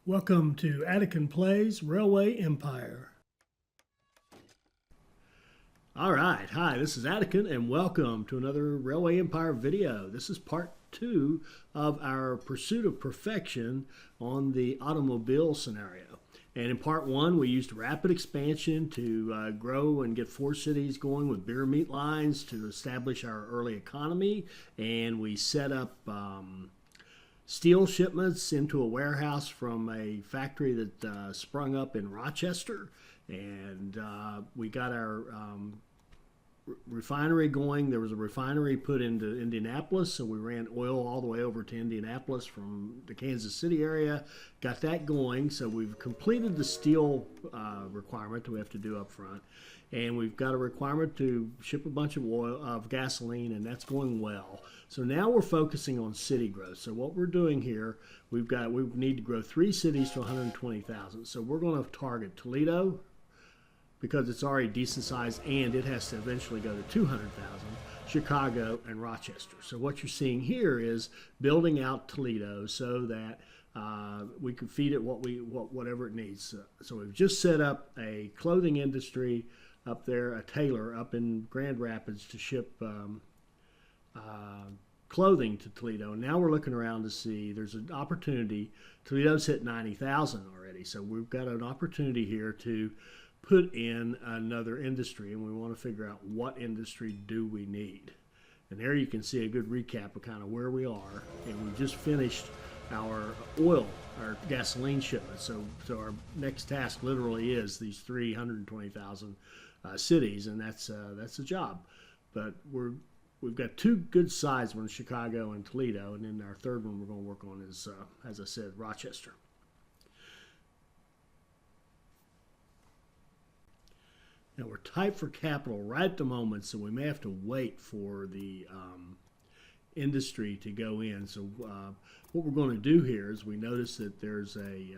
Welcome to Attican Plays Railway Empire. Alright, hi, this is Attican and welcome to another Railway Empire video. This is part 2 of our pursuit of perfection on the automobile scenario. And in part 1 we used rapid expansion to grow and get 4 cities going with beer meat lines to establish our early economy, and we set up steel shipments into a warehouse from a factory that sprung up in Rochester, and we got our refinery going. There was a refinery put into Indianapolis, so we ran oil all the way over to Indianapolis from the Kansas City area, got that going. So we've completed the steel requirement that we have to do up front, and we've got a requirement to ship a bunch of gasoline, and that's going well. So now we're focusing on city growth. So what we're doing here, we need to grow 3 cities to 120,000. So we're going to target Toledo, because it's already decent size and it has to eventually go to 200,000, Chicago, and Rochester. So what you're seeing here is building out Toledo so that we can feed it whatever it needs. So we've just set up a clothing industry up there, a tailor up in Grand Rapids to ship clothing to Toledo. And now we're looking around to see there's an opportunity. Toledo's hit 90,000 already, so we've got an opportunity here to put in another industry, and we want to figure out what industry do we need. And there you can see a good recap of kind of where we are, and we just finished our gasoline shipment. So our next task literally is these 320,000 cities, and that's a job. But we've got 2 good sized ones, Chicago and Toledo, and then our third one we're going to work on is, as I said, Rochester. Now we're tight for capital right at the moment, so we may have to wait for the industry to go in. So what we're going to do here is we notice that there's an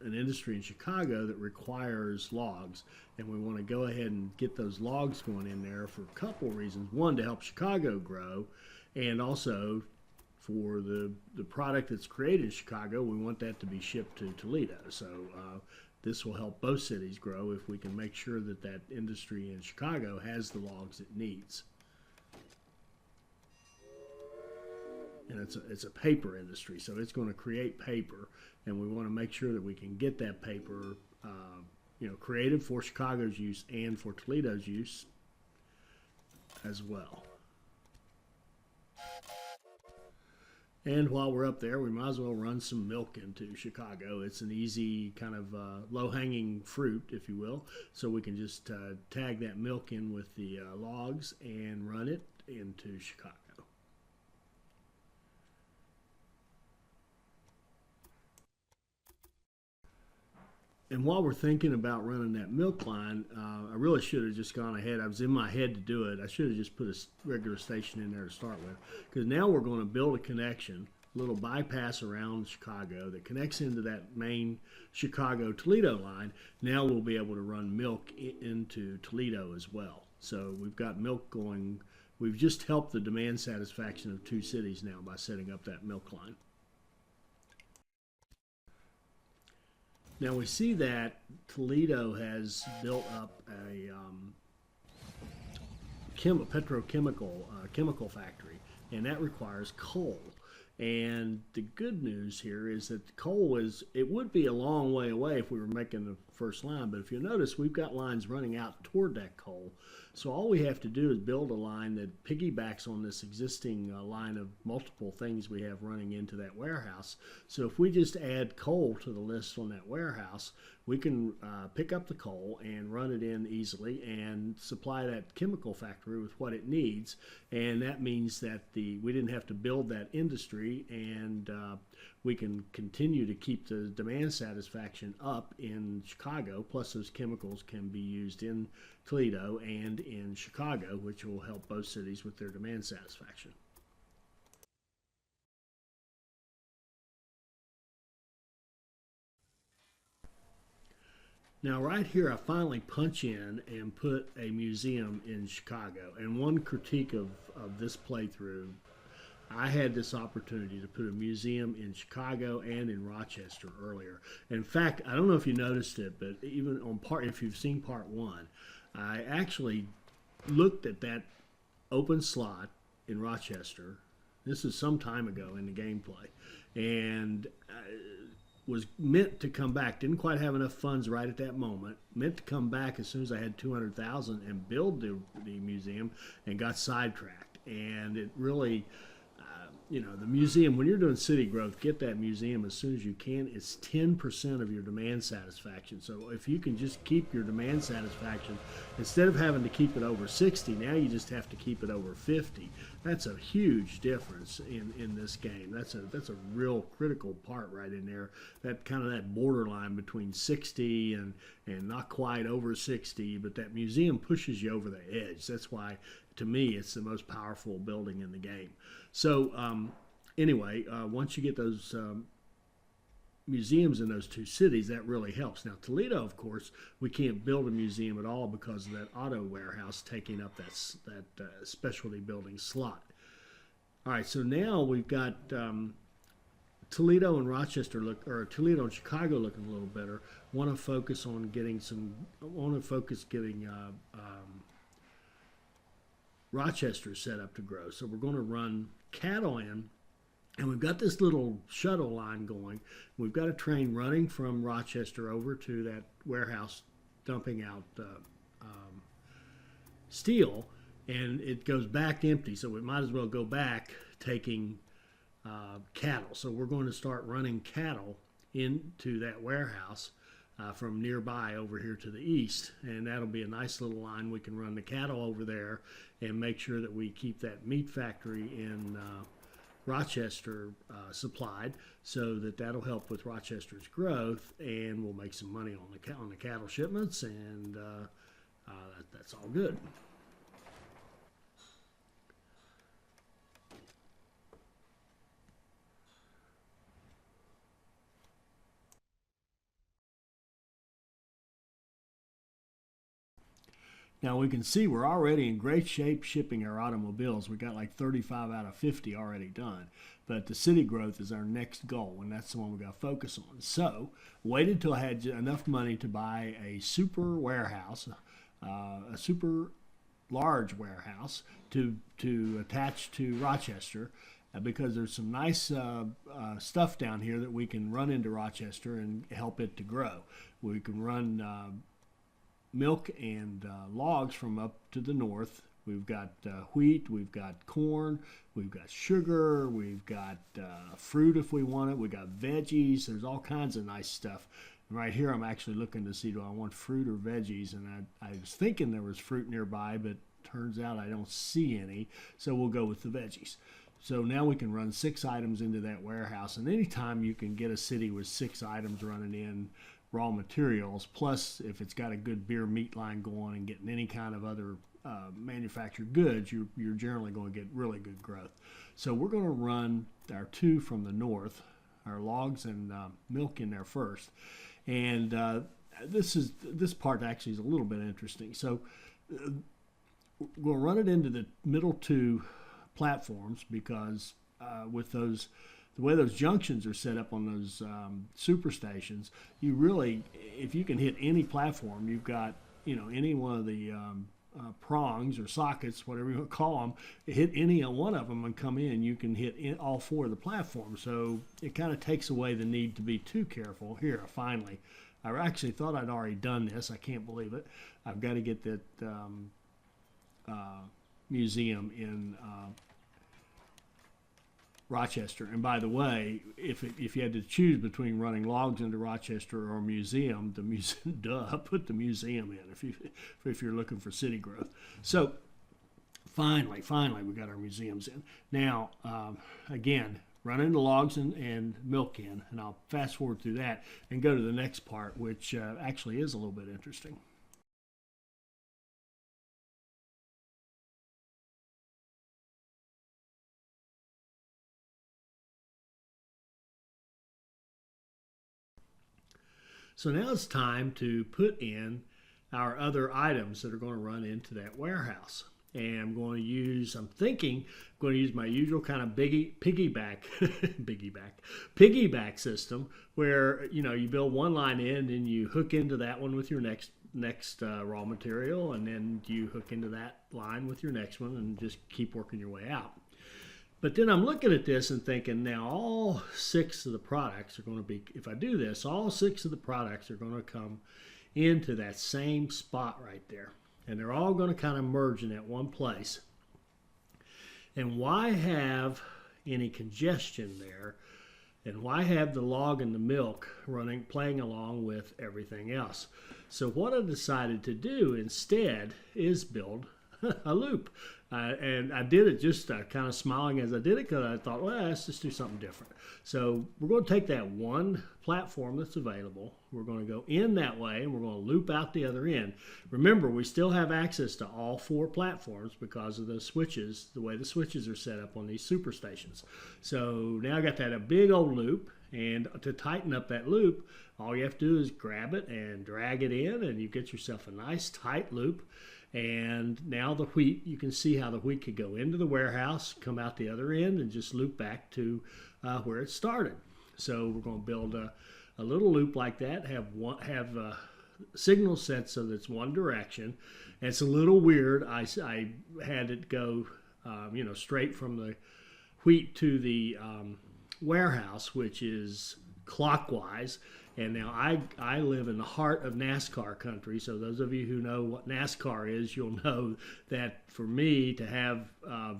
industry in Chicago that requires logs, and we want to go ahead and get those logs going in there for a couple of reasons. One, to help Chicago grow, and also for the product that's created in Chicago, we want that to be shipped to Toledo. So this will help both cities grow if we can make sure that that industry in Chicago has the logs it needs. And it's a paper industry, so it's going to create paper, and we want to make sure that we can get that paper created for Chicago's use and for Toledo's use as well. And while we're up there, we might as well run some milk into Chicago. It's an easy kind of low-hanging fruit, if you will. So we can just tag that milk in with the logs and run it into Chicago. And while we're thinking about running that milk line, I really should have just gone ahead. I was in my head to do it. I should have just put a regular station in there to start with, because now we're going to build a connection, a little bypass around Chicago that connects into that main Chicago-Toledo line. Now we'll be able to run milk into Toledo as well. So we've got milk going. We've just helped the demand satisfaction of 2 cities now by setting up that milk line. Now we see that Toledo has built up a chemical factory, and that requires coal. And the good news here is that coal it would be a long way away if we were making the first line, but if you notice, we've got lines running out toward that coal. So all we have to do is build a line that piggybacks on this existing line of multiple things we have running into that warehouse. So if we just add coal to the list on that warehouse, we can pick up the coal and run it in easily and supply that chemical factory with what it needs. And that means that we didn't have to build that industry, and we can continue to keep the demand satisfaction up in Chicago, plus those chemicals can be used in Toledo and in Chicago, which will help both cities with their demand satisfaction. Now right here I finally punch in and put a museum in Chicago, and one critique of this playthrough, I had this opportunity to put a museum in Chicago and in Rochester earlier. In fact, I don't know if you noticed it, but even on if you've seen part one, I actually looked at that open slot in Rochester. This is some time ago in the gameplay, and was meant to come back. Didn't quite have enough funds right at that moment. Meant to come back as soon as I had 200,000 and build the museum, and got sidetracked. And it really, the museum, when you're doing city growth, get that museum as soon as you can. It's 10% of your demand satisfaction. So if you can just keep your demand satisfaction, instead of having to keep it over 60, now you just have to keep it over 50. That's a huge difference in this game. That's a real critical part right in there. That kind of that borderline between 60 and not quite over 60, but that museum pushes you over the edge. That's why, to me, it's the most powerful building in the game. So anyway, once you get those museums in those two cities, that really helps. Now, Toledo, of course, we can't build a museum at all because of that auto warehouse taking up that specialty building slot. All right, so now we've got Toledo and Rochester or Toledo and Chicago looking a little better. Want to focus on getting Rochester set up to grow. So we're going to run cattle in, and we've got this little shuttle line going. We've got a train running from Rochester over to that warehouse dumping out steel, and it goes back empty. So we might as well go back taking cattle. So we're going to start running cattle into that warehouse from nearby over here to the east, and that'll be a nice little line. We can run the cattle over there and make sure that we keep that meat factory in Rochester supplied, so that'll help with Rochester's growth, and we'll make some money on the cattle shipments, and that's all good. Now we can see we're already in great shape shipping our automobiles. We got like 35 out of 50 already done. But the city growth is our next goal, and that's the one we got to focus on. So waited till I had enough money to buy a super warehouse, a super large warehouse to attach to Rochester, because there's some nice stuff down here that we can run into Rochester and help it to grow. We can run milk and logs from up to the north. We've got wheat, we've got corn, we've got sugar, we've got fruit if we want it, we've got veggies. There's all kinds of nice stuff. And right here I'm actually looking to see, do I want fruit or veggies? And I was thinking there was fruit nearby, but turns out I don't see any, so we'll go with the veggies. So now we can run 6 items into that warehouse, and anytime you can get a city with 6 items running in raw materials, plus if it's got a good beer meat line going and getting any kind of other manufactured goods, you're generally going to get really good growth. So we're going to run our 2 from the north, our logs and milk in there first, and this part actually is a little bit interesting. So we'll run it into the middle 2 platforms, because with those, the way those junctions are set up on those super stations, you really, if you can hit any platform, you've got, any one of the prongs or sockets, whatever you want to call them, hit any one of them and come in, you can hit all 4 of the platforms. So it kind of takes away the need to be too careful. Here, finally, I actually thought I'd already done this. I can't believe it. I've got to get that museum in Rochester. And by the way, if you had to choose between running logs into Rochester or museum, put the museum in if you're looking for city growth. So finally we got our museums in. Now again, running the logs and milk in, and I'll fast forward through that and go to the next part, which actually is a little bit interesting. So now it's time to put in our other items that are going to run into that warehouse. and I'm thinking, I'm going to use my usual kind of piggyback piggyback system where, you build one line in and you hook into that one with your next raw material, and then you hook into that line with your next one and just keep working your way out. But then I'm looking at this and thinking, now all 6 of the products are going to be, if I do this, all 6 of the products are going to come into that same spot right there. And they're all going to kind of merge in that one place. And why have any congestion there? And why have the log and the milk playing along with everything else? So what I decided to do instead is build a loop. And I did it just kind of smiling as I did it, because I thought, well, let's just do something different. So we're going to take that one platform that's available. We're going to go in that way, and we're going to loop out the other end. Remember, we still have access to all 4 platforms because of the switches, the way the switches are set up on these superstations. So now I got that a big old loop, and to tighten up that loop, all you have to do is grab it and drag it in, and you get yourself a nice tight loop. And now the wheat, you can see how the wheat could go into the warehouse, come out the other end, and just loop back to where it started. So we're going to build a little loop like that, have signal set so that it's one direction. And it's a little weird. I had it go, straight from the wheat to the warehouse, which is clockwise. And now I live in the heart of NASCAR country, so those of you who know what NASCAR is, you'll know that for me to have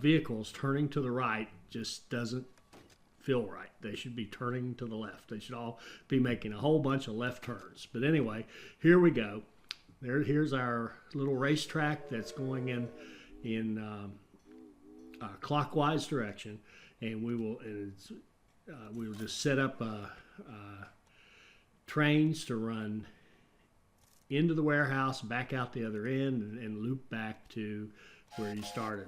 vehicles turning to the right just doesn't feel right. They should be turning to the left. They should all be making a whole bunch of left turns. But anyway, here we go. Here's our little racetrack that's going in clockwise direction, and we will just set up trains to run into the warehouse, back out the other end, and loop back to where you started.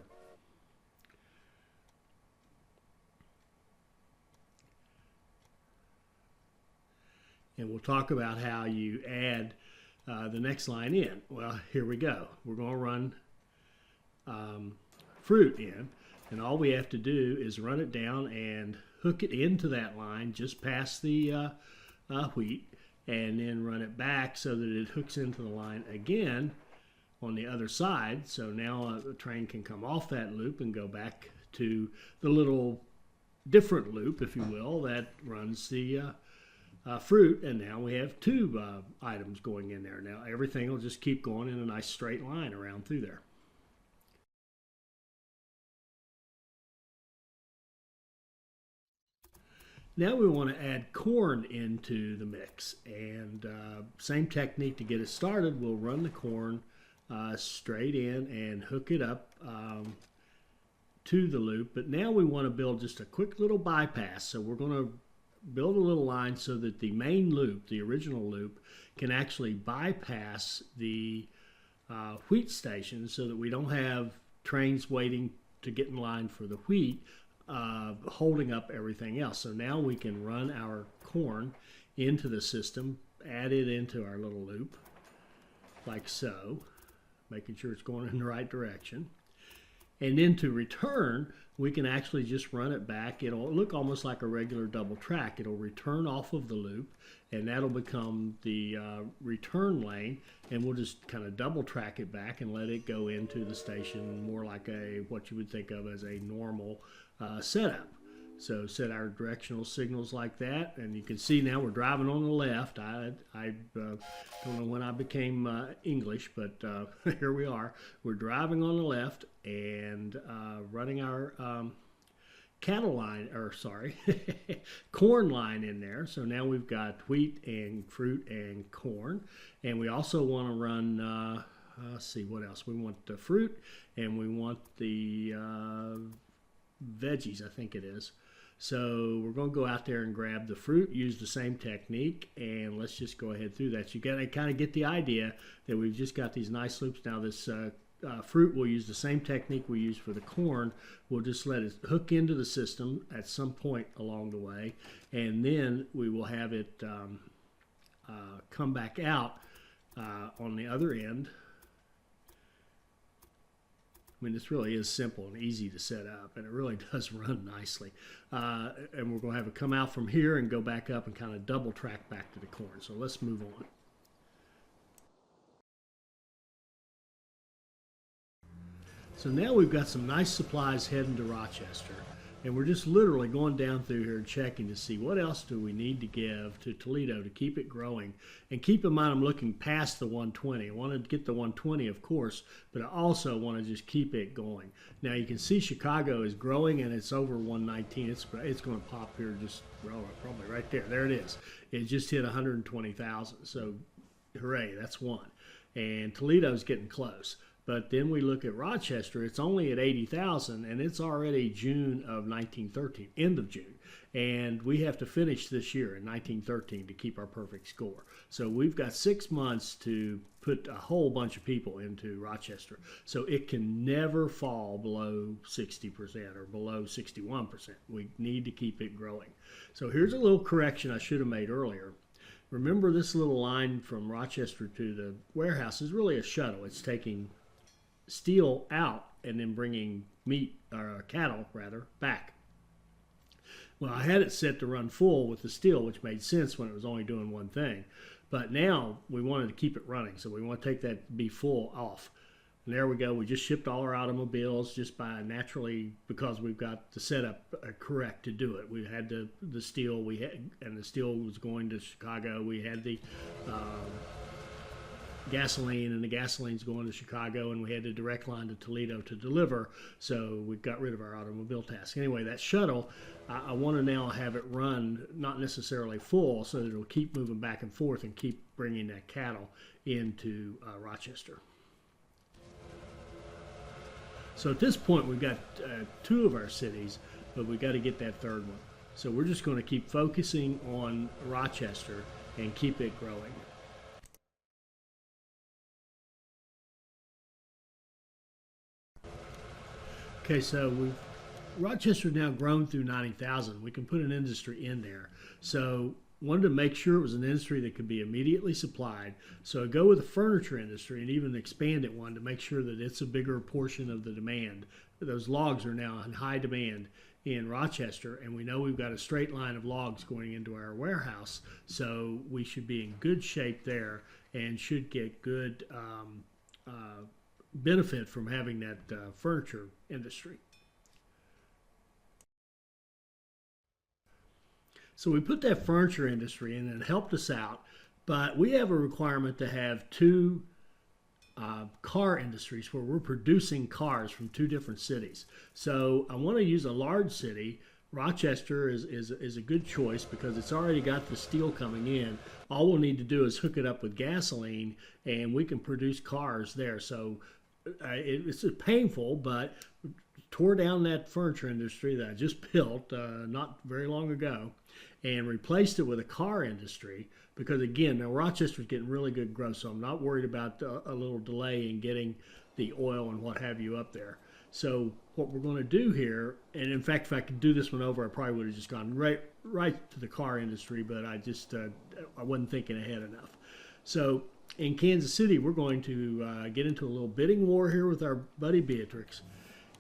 And we'll talk about how you add the next line in. Well, here we go. We're going to run fruit in, and all we have to do is run it down and hook it into that line just past the wheat, and then run it back so that it hooks into the line again on the other side. So now a train can come off that loop and go back to the little different loop, if you will, that runs the fruit. And now we have 2 items going in there. Now everything will just keep going in a nice straight line around through there. Now we want to add corn into the mix, and same technique to get it started. We'll run the corn straight in and hook it up to the loop, but now we want to build just a quick little bypass. So we're going to build a little line so that the main loop, the original loop, can actually bypass the wheat station, so that we don't have trains waiting to get in line for the wheat, holding up everything else. So now we can run our corn into the system, add it into our little loop, like so, making sure it's going in the right direction. And then to return, we can actually just run it back. It'll look almost like a regular double track. It'll return off of the loop, and that'll become the return lane, and we'll just kind of double track it back and let it go into the station more like what you would think of as a normal setup. So set our directional signals like that, and you can see now we're driving on the left. I don't know when I became English, but here we are. We're driving on the left and running our corn line in there. So now we've got wheat and fruit and corn, and we also want to run. Let's see what else. We want the fruit, and we want the veggies, I think it is. So we're going to go out there and grab the fruit, use the same technique, and let's just go ahead through that. You got to kind of get the idea that we've just got these nice loops. Now this fruit, we'll use the same technique we use for the corn. We'll just let it hook into the system at some point along the way, and then we will have it come back out on the other end. mean, this really is simple and easy to set up, and it really does run nicely. And we're going to have it come out from here and go back up and kind of double track back to the corn. So let's move on. So now we've got some nice supplies heading to Rochester, and we're just literally going down through here and checking to see what else do we need to give to Toledo to keep it growing. And keep in mind, I'm looking past the 120. I want to get the 120, of course, but I also want to just keep it going. Now you can see Chicago is growing, and it's over 119. It's going to pop here just probably right there. There it is. It just hit 120,000. So hooray, that's one. And Toledo's getting close. But then we look at Rochester, it's only at 80,000, and it's already June of 1913, end of June. And we have to finish this year in 1913 to keep our perfect score. So we've got 6 months to put a whole bunch of people into Rochester. So it can never fall below 60% or below 61%. We need to keep it growing. So here's a little correction I should have made earlier. Remember, this little line from Rochester to the warehouse is really a shuttle. It's taking steel out and then bringing meat, or cattle rather, back. Well, I had it set to run full with the steel, which made sense when it was only doing one thing. But now we wanted to keep it running, so we want to take that be full off. And there we go. We just shipped all our automobiles just by naturally, because we've got the setup correct to do it. We had the steel, and the steel was going to Chicago. We had the gasoline, and the gasoline's going to Chicago, and we had a direct line to Toledo to deliver, so we got rid of our automobile task. Anyway, that shuttle, I want to now have it run not necessarily full, so that it'll keep moving back and forth and keep bringing that cattle into Rochester. So at this point, we've got 2 of our cities, but we've got to get that third one. So we're just going to keep focusing on Rochester and keep it growing. Okay, so Rochester's now grown through 90,000. We can put an industry in there. So wanted to make sure it was an industry that could be immediately supplied. So I go with the furniture industry and even expand it one to make sure that it's a bigger portion of the demand. Those logs are now in high demand in Rochester, and we know we've got a straight line of logs going into our warehouse. So we should be in good shape there and should get good benefit from having that furniture industry. So we put that furniture industry in and it helped us out, but we have a requirement to have 2 car industries where we're producing cars from 2 different cities. So I want to use a large city. Rochester is a good choice because it's already got the steel coming in. All we'll need to do is hook it up with gasoline, and we can produce cars there. So it's painful, but tore down that furniture industry that I just built not very long ago and replaced it with a car industry, because again, now Rochester's getting really good growth, so I'm not worried about a little delay in getting the oil and what have you up there. So what we're going to do here, and in fact, if I could do this one over, I probably would have just gone right to the car industry, but I just I wasn't thinking ahead enough. So in Kansas City, we're going to get into a little bidding war here with our buddy Beatrix,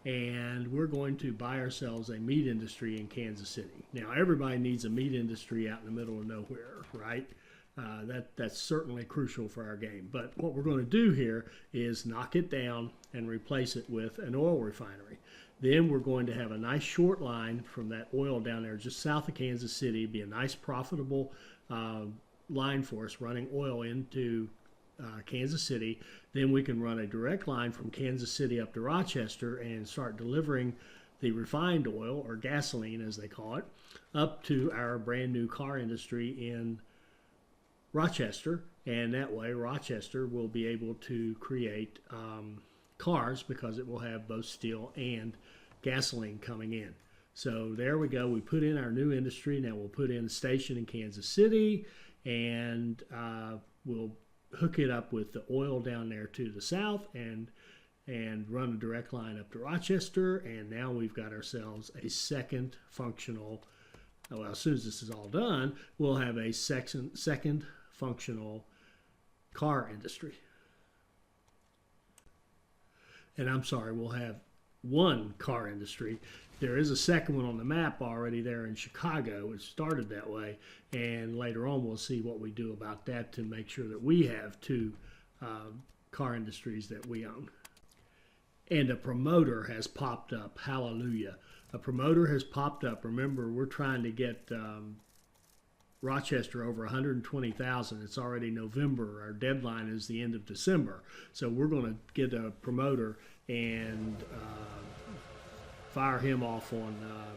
and we're going to buy ourselves a meat industry in Kansas City. Now, everybody needs a meat industry out in the middle of nowhere, right? That's certainly crucial for our game. But what we're going to do here is knock it down and replace it with an oil refinery. Then we're going to have a nice short line from that oil down there just south of Kansas City. It'd be a nice profitable line for us running oil into Kansas City. Then we can run a direct line from Kansas City up to Rochester and start delivering the refined oil, or gasoline as they call it, up to our brand new car industry in Rochester. And that way Rochester will be able to create cars, because it will have both steel and gasoline coming in. So there we go. We put in our new industry. Now we'll put in a station in Kansas City, and we'll hook it up with the oil down there to the south and run a direct line up to Rochester. And now we've got ourselves a second functional, well, as soon as this is all done, we'll have a second functional car industry. And I'm sorry, we'll have one car industry. There is a second one on the map already there in Chicago. It started that way, and later on we'll see what we do about that to make sure that we have two car industries that we own. And a promoter has popped up. Hallelujah. A promoter has popped up. Remember, we're trying to get Rochester over 120,000. It's already November. Our deadline is the end of December. So we're going to get a promoter and fire him off on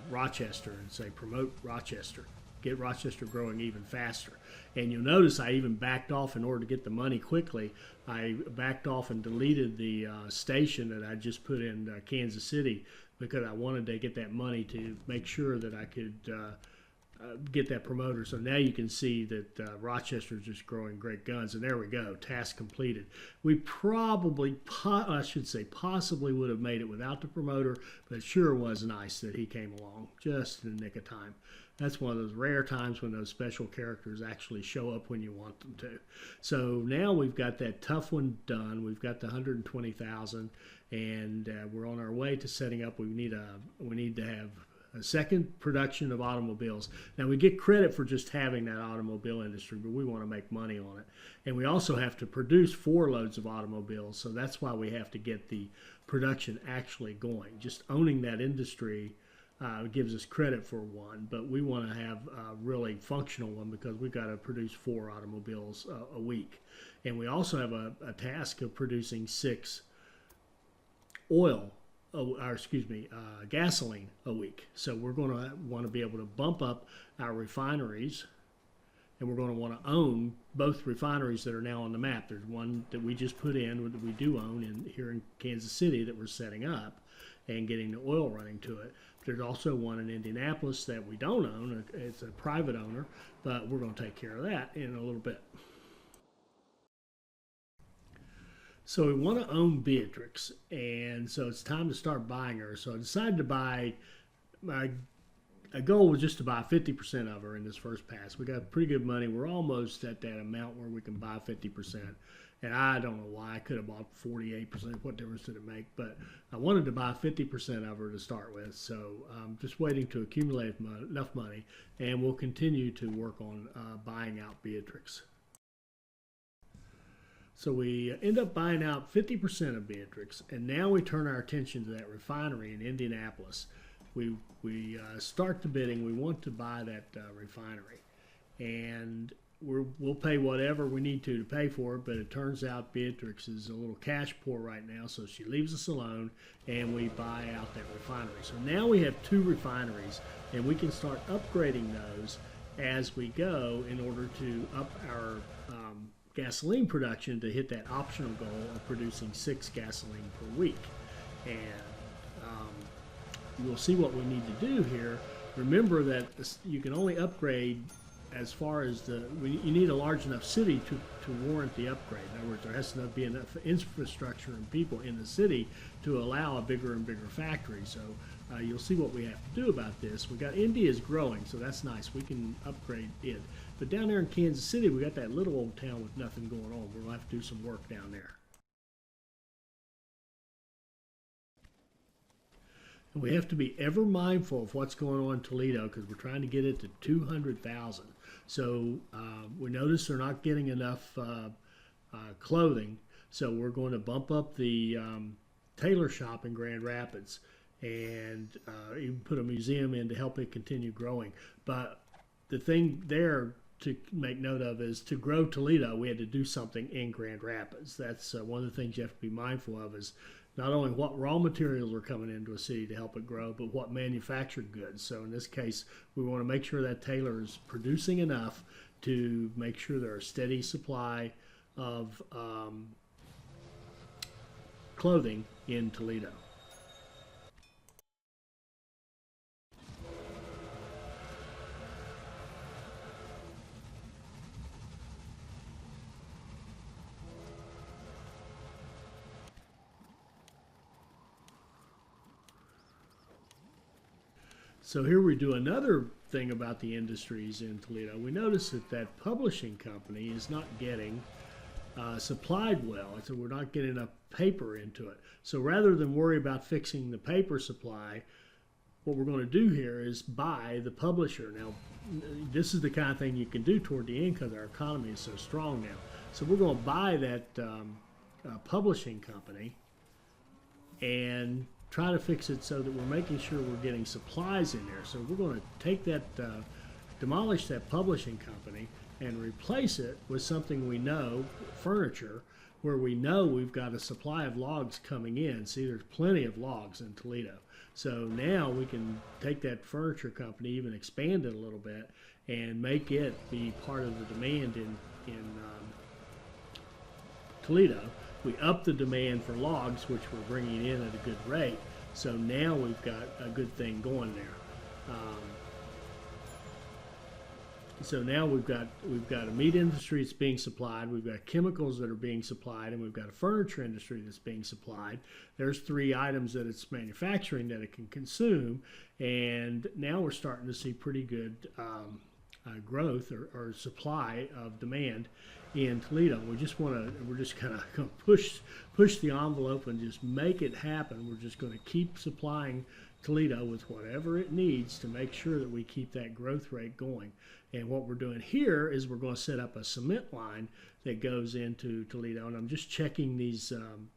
Rochester and say, promote Rochester. Get Rochester growing even faster. And you'll notice I even backed off in order to get the money quickly. I backed off and deleted the station that I just put in Kansas City because I wanted to get that money to make sure that I could get that promoter. So now you can see that Rochester is just growing great guns. And there we go, task completed. We probably, possibly would have made it without the promoter, but it sure was nice that he came along just in the nick of time. That's one of those rare times when those special characters actually show up when you want them to. So now we've got that tough one done. We've got the 120,000, and we're on our way to setting up. We need to have a second production of automobiles. Now, we get credit for just having that automobile industry, but we want to make money on it. And we also have to produce 4 loads of automobiles, so that's why we have to get the production actually going. Just owning that industry gives us credit for one, but we want to have a really functional one because we've got to produce 4 automobiles a week. And we also have a task of producing 6 gasoline a week. So we're going to want to be able to bump up our refineries, and we're going to want to own both refineries that are now on the map. There's one that we just put in that we do own here in Kansas City that we're setting up and getting the oil running to it. There's also one in Indianapolis that we don't own. It's a private owner, but we're going to take care of that in a little bit. So we want to own Beatrix, and so it's time to start buying her. So I decided to buy, my goal was just to buy 50% of her in this first pass. We got pretty good money. We're almost at that amount where we can buy 50%. And I don't know why. I could have bought 48%. What difference did it make? But I wanted to buy 50% of her to start with. So I'm just waiting to accumulate enough money, and we'll continue to work on buying out Beatrix. So we end up buying out 50% of Beatrix, and now we turn our attention to that refinery in Indianapolis. We start the bidding. We want to buy that refinery, and we'll pay whatever we need to pay for it, but it turns out Beatrix is a little cash poor right now, so she leaves us alone, and we buy out that refinery. So now we have 2 refineries, and we can start upgrading those as we go in order to up our gasoline production to hit that optional goal of producing 6 gasoline per week. And you'll see what we need to do here. Remember that you can only upgrade as far as you need a large enough city to warrant the upgrade. In other words, there has to be enough infrastructure and people in the city to allow a bigger and bigger factory. So you'll see what we have to do about this. We got India is growing, so that's nice. We can upgrade it. But down there in Kansas City, we got that little old town with nothing going on. We're going to have to do some work down there. And we have to be ever mindful of what's going on in Toledo because we're trying to get it to 200,000. So we notice they're not getting enough clothing, so we're going to bump up the tailor shop in Grand Rapids and even put a museum in to help it continue growing. But the thing there to make note of is to grow Toledo, we had to do something in Grand Rapids. That's one of the things you have to be mindful of is not only what raw materials are coming into a city to help it grow, but what manufactured goods. So in this case, we want to make sure that tailor is producing enough to make sure there are a steady supply of clothing in Toledo. So here we do another thing about the industries in Toledo. We notice that publishing company is not getting supplied well, so we're not getting enough paper into it. So rather than worry about fixing the paper supply, what we're going to do here is buy the publisher. Now, this is the kind of thing you can do toward the end because our economy is so strong now. So we're going to buy that publishing company and try to fix it so that we're making sure we're getting supplies in there. So we're going to take that, demolish that publishing company and replace it with something we know, furniture, where we know we've got a supply of logs coming in. See, there's plenty of logs in Toledo. So now we can take that furniture company, even expand it a little bit, and make it be part of the demand in Toledo. We up the demand for logs, which we're bringing in at a good rate. So now we've got a good thing going there. So now we've got a meat industry that's being supplied, we've got chemicals that are being supplied, and we've got a furniture industry that's being supplied. There's 3 items that it's manufacturing that it can consume, and now we're starting to see pretty good growth or supply of demand in Toledo. We're just kind of going to push the envelope and just make it happen. We're just going to keep supplying Toledo with whatever it needs to make sure that we keep that growth rate going. And what we're doing here is we're going to set up a cement line that goes into Toledo. And I'm just checking these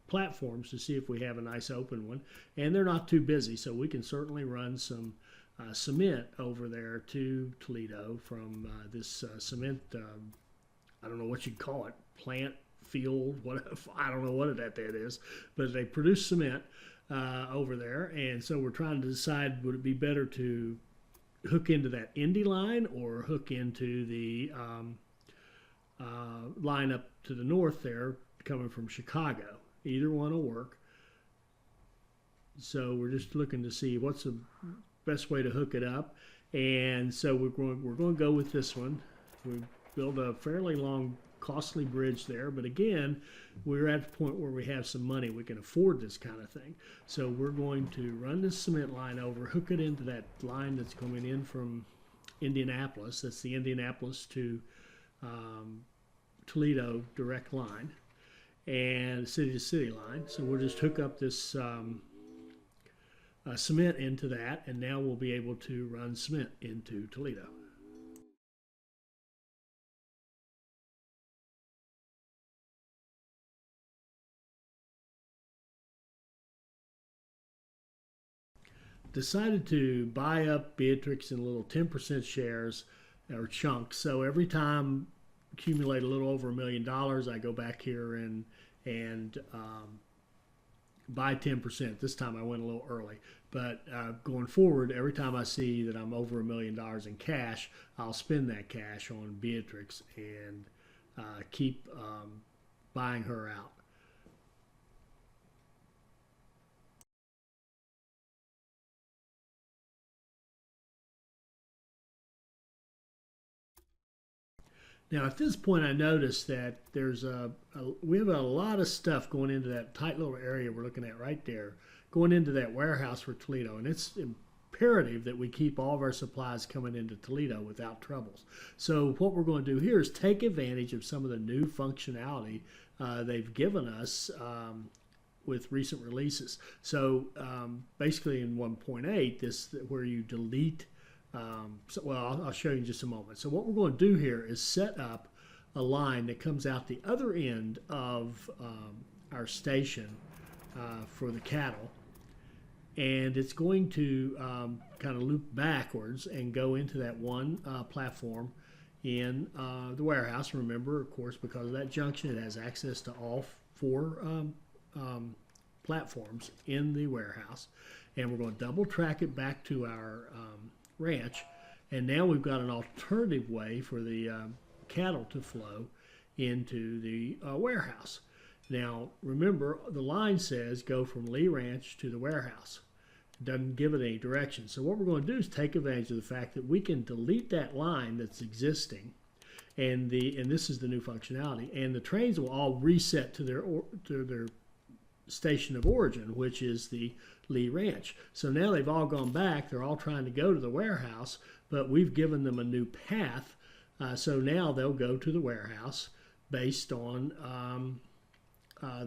platforms to see if we have a nice open one. And they're not too busy, so we can certainly run some cement over there to Toledo from this cement, I don't know what you'd call it, plant, field, whatever, I don't know what that is. But they produce cement over there. And so we're trying to decide, would it be better to hook into that Indy line or hook into the line up to the north there coming from Chicago. Either one will work. So we're just looking to see what's the best way to hook it up. And so we're going to go with this one. We built a fairly long, costly bridge there, but again, we're at the point where we have some money. We can afford this kind of thing. So we're going to run this cement line over, hook it into that line that's coming in from Indianapolis. That's the Indianapolis to Toledo direct line and city to city line. So we'll just hook up this cement into that, and now we'll be able to run cement into Toledo. Decided to buy up Beatrix in little 10% shares or chunks. So every time accumulate a little over $1 million, I go back here and buy 10%. This time I went a little early, but going forward, every time I see that I'm over $1 million in cash, I'll spend that cash on Beatrix and keep buying her out. Now at this point, I noticed that we have a lot of stuff going into that tight little area we're looking at right there, going into that warehouse for Toledo, and it's imperative that we keep all of our supplies coming into Toledo without troubles. So what we're going to do here is take advantage of some of the new functionality they've given us with recent releases. So basically in 1.8, this where you delete. I'll show you in just a moment. So what we're going to do here is set up a line that comes out the other end of our station for the cattle, and it's going to kind of loop backwards and go into that one platform in the warehouse. Remember, of course, because of that junction, it has access to all 4 platforms in the warehouse, and we're going to double track it back to our ranch, and now we've got an alternative way for the cattle to flow into the warehouse. Now remember, the line says go from Lee Ranch to the warehouse. It doesn't give it any direction. So what we're going to do is take advantage of the fact that we can delete that line that's existing, and this is the new functionality, and the trains will all reset to their station of origin, which is the Lee Ranch. So now they've all gone back. They're all trying to go to the warehouse, but we've given them a new path. So now they'll go to the warehouse. based on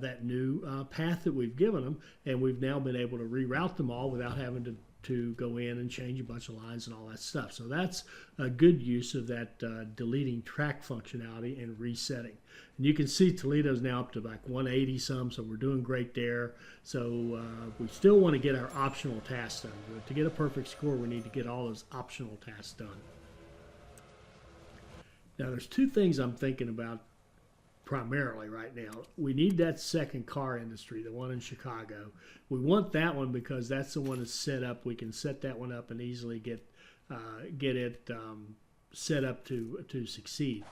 that new path that we've given them, and we've now been able to reroute them all without having to go in and change a bunch of lines and all that stuff. So that's a good use of that deleting track functionality and resetting. And you can see Toledo's now up to like 180 some, so we're doing great there. So we still want to get our optional tasks done. But to get a perfect score, we need to get all those optional tasks done. Now there's two things I'm thinking about primarily right now. We need that second car industry, the one in Chicago. We want that one because that's the one that's set up. We can set that one up and easily get it set up to succeed.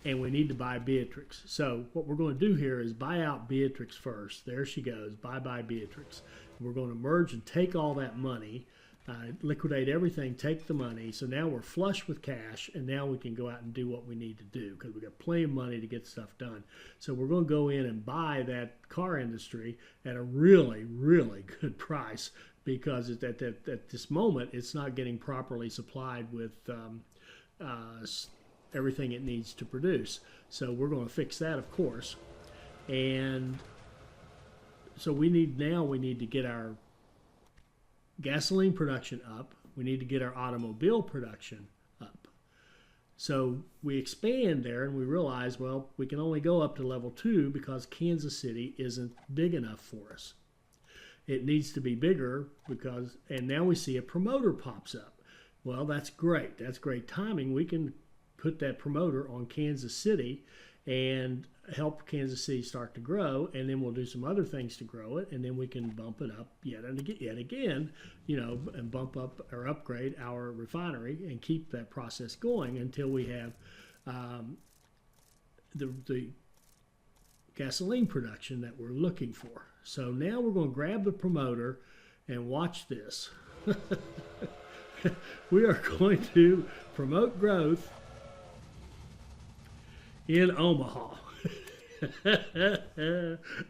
And we need to buy Beatrix. So what we're going to do here is buy out Beatrix first. There she goes. Bye-bye Beatrix. We're going to merge and take all that money, liquidate everything, take the money. So now we're flush with cash, and now we can go out and do what we need to do because we've got plenty of money to get stuff done. So we're going to go in and buy that car industry at a really, really good price because at this moment it's not getting properly supplied with everything it needs to produce. So we're going to fix that, of course. And so we need to get our gasoline production up. We need to get our automobile production up. So we expand there and we realize, well, we can only go up to level 2 because Kansas City isn't big enough for us. It needs to be bigger and now we see a promoter pops up. Well, that's great. That's great timing. We can put that promoter on Kansas City and help Kansas City start to grow, and then we'll do some other things to grow it, and then we can bump it up yet again, and bump up or upgrade our refinery and keep that process going until we have the gasoline production that we're looking for. So now we're going to grab the promoter and watch this. We are going to promote growth in Omaha.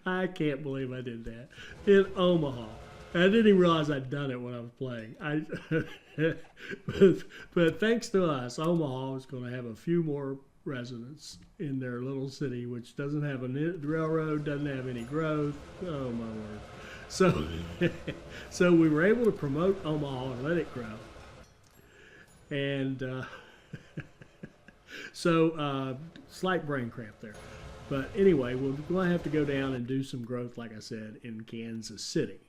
I can't believe I did that. In Omaha. I didn't even realize I'd done it when I was playing. But thanks to us, Omaha is going to have a few more residents in their little city, which doesn't have a railroad, doesn't have any growth. Oh, my word. So we were able to promote Omaha and let it grow. And slight brain cramp there. But anyway, we're going to have to go down and do some growth, like I said, in Kansas City.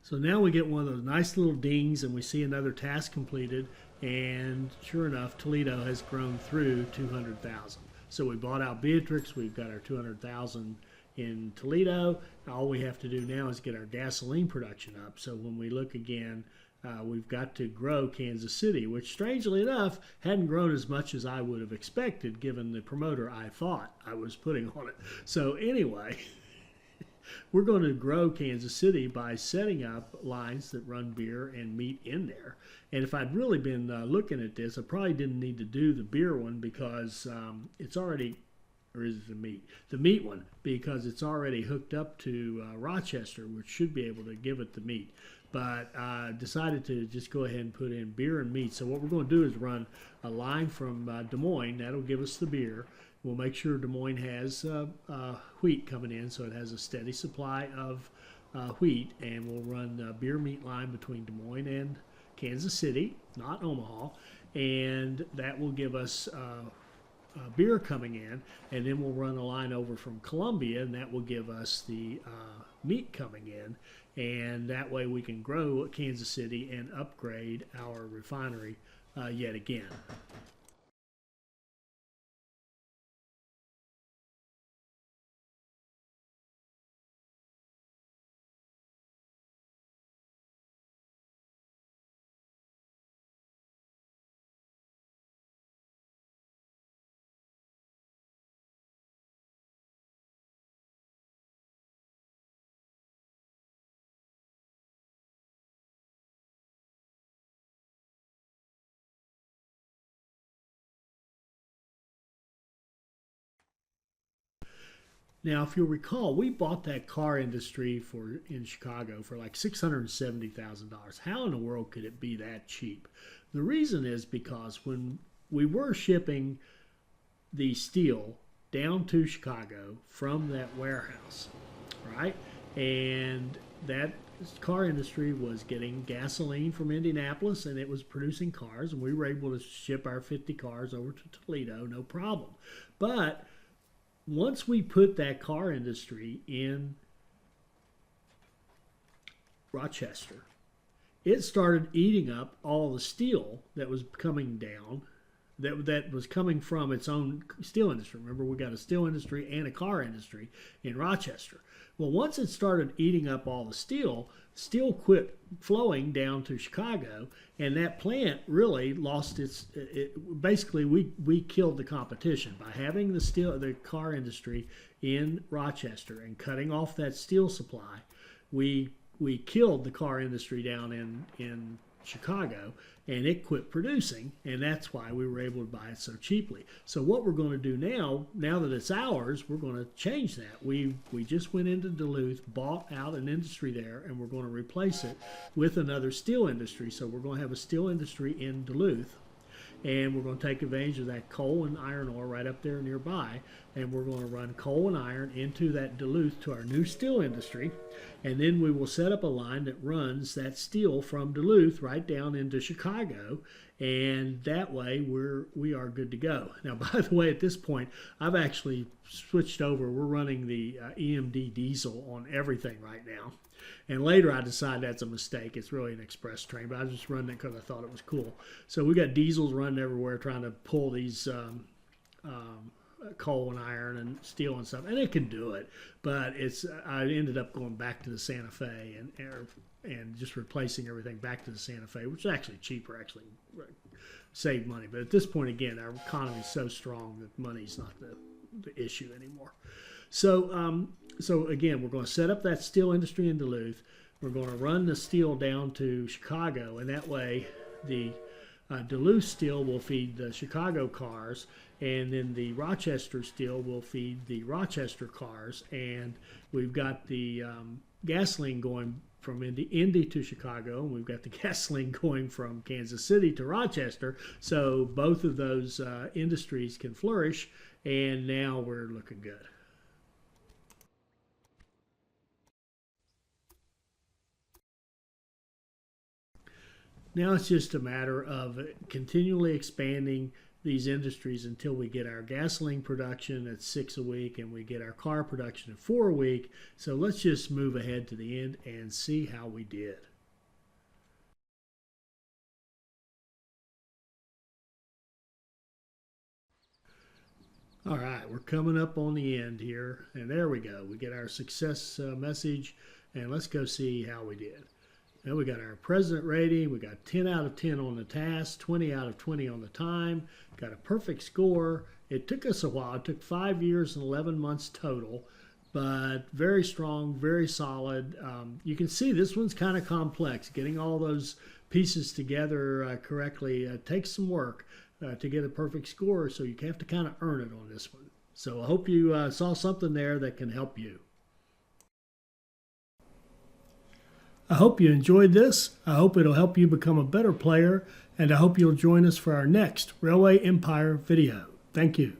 So now we get one of those nice little dings and we see another task completed. And sure enough, Toledo has grown through 200,000. So we bought out Beatrix. We've got our 200,000 in Toledo. All we have to do now is get our gasoline production up. So when we look again, we've got to grow Kansas City, which strangely enough hadn't grown as much as I would have expected given the promoter I thought I was putting on it. So anyway, we're going to grow Kansas City by setting up lines that run beer and meat in there. And if I'd really been looking at this, I probably didn't need to do the beer one because it's already, or is it the meat? The meat one, because it's already hooked up to Rochester, which should be able to give it the meat. But decided to just go ahead and put in beer and meat. So what we're going to do is run a line from Des Moines. That'll give us the beer. We'll make sure Des Moines has wheat coming in, so it has a steady supply of wheat. And we'll run a beer meat line between Des Moines and Kansas City, not Omaha. And that will give us beer coming in. And then we'll run a line over from Columbia, and that will give us the meat coming in. And that way we can grow Kansas City and upgrade our refinery yet again. Now, if you'll recall, we bought that car industry in Chicago for like $670,000. How in the world could it be that cheap? The reason is because when we were shipping the steel down to Chicago from that warehouse, right? And that car industry was getting gasoline from Indianapolis, and it was producing cars, and we were able to ship our 50 cars over to Toledo, no problem. But once we put that car industry in Rochester, it started eating up all the steel that was coming down, that was coming from its own steel industry. Remember, we got a steel industry and a car industry in Rochester. Well, once it started eating up all the steel quit flowing down to Chicago, and that plant really lost basically, we killed the competition by having the car industry in Rochester and cutting off that steel supply. We killed the car industry down in Chicago, and it quit producing, and that's why we were able to buy it so cheaply. So what we're going to do now that it's ours, we're going to change that. We just went into Duluth, bought out an industry there, and we're going to replace it with another steel industry. So we're going to have a steel industry in Duluth, and we're going to take advantage of that coal and iron ore right up there nearby, and we're going to run coal and iron into that Duluth to our new steel industry, and then we will set up a line that runs that steel from Duluth right down into Chicago, and that way we are good to go. Now, by the way, at this point, I've actually switched over. We're running the EMD diesel on everything right now. And later I decided that's a mistake. It's really an express train, but I was just running it because I thought it was cool. So we got diesels running everywhere trying to pull these coal and iron and steel and stuff, and it can do it. But I ended up going back to the Santa Fe and just replacing everything back to the Santa Fe, which is actually cheaper, actually saved money. But at this point, again, our economy is so strong that money's not the issue anymore. So again, we're going to set up that steel industry in Duluth. We're going to run the steel down to Chicago, and that way the Duluth steel will feed the Chicago cars, and then the Rochester steel will feed the Rochester cars. And we've got the gasoline going from Indy to Chicago, and we've got the gasoline going from Kansas City to Rochester. So both of those industries can flourish, and now we're looking good. Now it's just a matter of continually expanding these industries until we get our gasoline production at 6 a week and we get our car production at 4 a week. So let's just move ahead to the end and see how we did. All right, we're coming up on the end here, and there we go. We get our success message, and let's go see how we did. Now we got our president rating. We got 10 out of 10 on the task, 20 out of 20 on the time. Got a perfect score. It took us a while. It took 5 years and 11 months total, but very strong, very solid. You can see this one's kind of complex. Getting all those pieces together correctly takes some work to get a perfect score, so you have to kind of earn it on this one. So I hope you saw something there that can help you. I hope you enjoyed this. I hope it'll help you become a better player, and I hope you'll join us for our next Railway Empire video. Thank you.